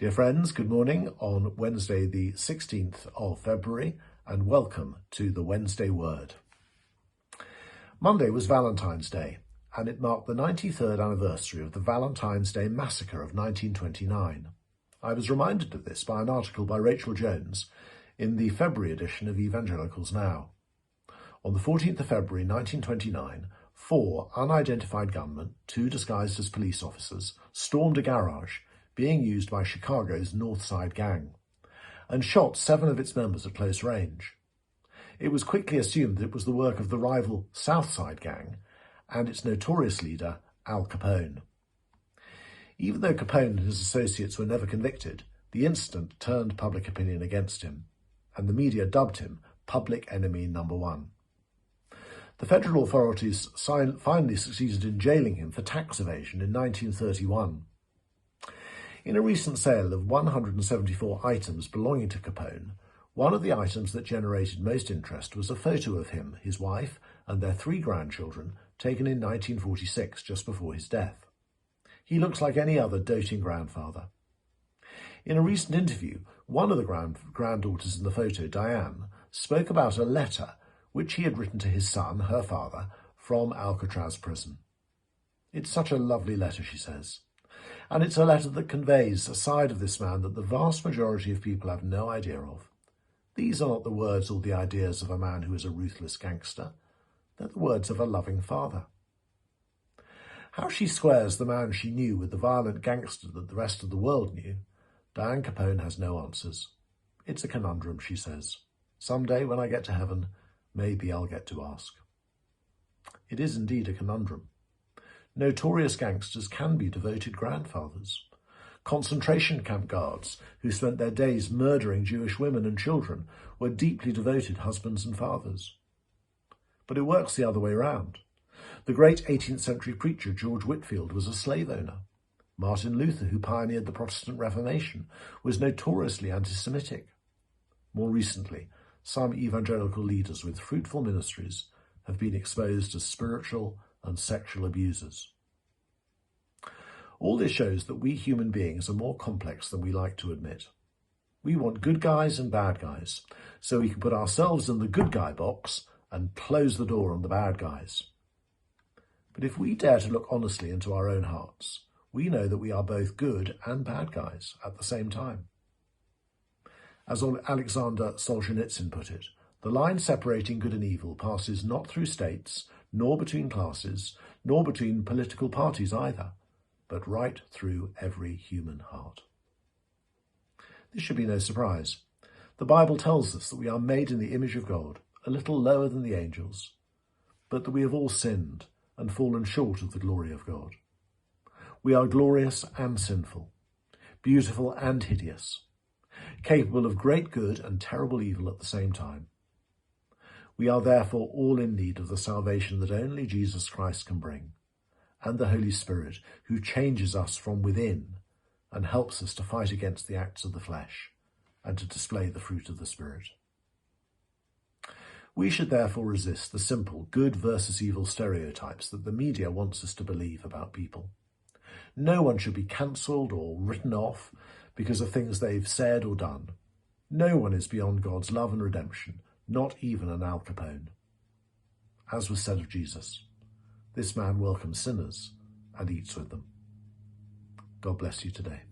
Dear friends, good morning on Wednesday the 16th of February and welcome to the Wednesday Word. Monday was Valentine's Day and it marked the 93rd anniversary of the Valentine's Day Massacre of 1929. I was reminded of this by an article by Rachel Jones in the February edition of Evangelicals Now. On the 14th of February 1929, 4 unidentified gunmen, 2 disguised as police officers, stormed a garage being used by Chicago's North Side Gang, and shot 7 of its members at close range. It was quickly assumed that it was the work of the rival South Side Gang and its notorious leader, Al Capone. Even though Capone and his associates were never convicted, the incident turned public opinion against him, and the media dubbed him Public Enemy Number 1. The federal authorities finally succeeded in jailing him for tax evasion in 1931. In a recent sale of 174 items belonging to Capone, one of the items that generated most interest was a photo of him, his wife, and their 3 grandchildren taken in 1946, just before his death. He looks like any other doting grandfather. In a recent interview, one of the granddaughters in the photo, Diane, spoke about a letter which he had written to his son, her father, from Alcatraz prison. "It's such a lovely letter," she says. And it's a letter that conveys a side of this man that the vast majority of people have no idea of. These are not the words or the ideas of a man who is a ruthless gangster. They're the words of a loving father. How she squares the man she knew with the violent gangster that the rest of the world knew, Diane Capone has no answers. It's a conundrum, she says. Someday when I get to heaven, maybe I'll get to ask. It is indeed a conundrum. Notorious gangsters can be devoted grandfathers. Concentration camp guards who spent their days murdering Jewish women and children were deeply devoted husbands and fathers. But it works the other way around. The great 18th century preacher George Whitefield was a slave owner. Martin Luther, who pioneered the Protestant Reformation, was notoriously anti-Semitic. More recently, some evangelical leaders with fruitful ministries have been exposed as spiritual and sexual abusers. All this shows that we human beings are more complex than we like to admit. We want good guys and bad guys, so we can put ourselves in the good guy box and close the door on the bad guys. But if we dare to look honestly into our own hearts, we know that we are both good and bad guys at the same time. As Alexander Solzhenitsyn put it, the line separating good and evil passes not through states, nor between classes, nor between political parties either, but right through every human heart. This should be no surprise. The Bible tells us that we are made in the image of God, a little lower than the angels, but that we have all sinned and fallen short of the glory of God. We are glorious and sinful, beautiful and hideous, capable of great good and terrible evil at the same time. We are therefore all in need of the salvation that only Jesus Christ can bring, and the Holy Spirit, who changes us from within and helps us to fight against the acts of the flesh and to display the fruit of the Spirit. We should therefore resist the simple good versus evil stereotypes that the media wants us to believe about people. No one should be cancelled or written off because of things they've said or done. No one is beyond God's love and redemption, not even an Al Capone. As was said of Jesus, this man welcomes sinners and eats with them. God bless you today.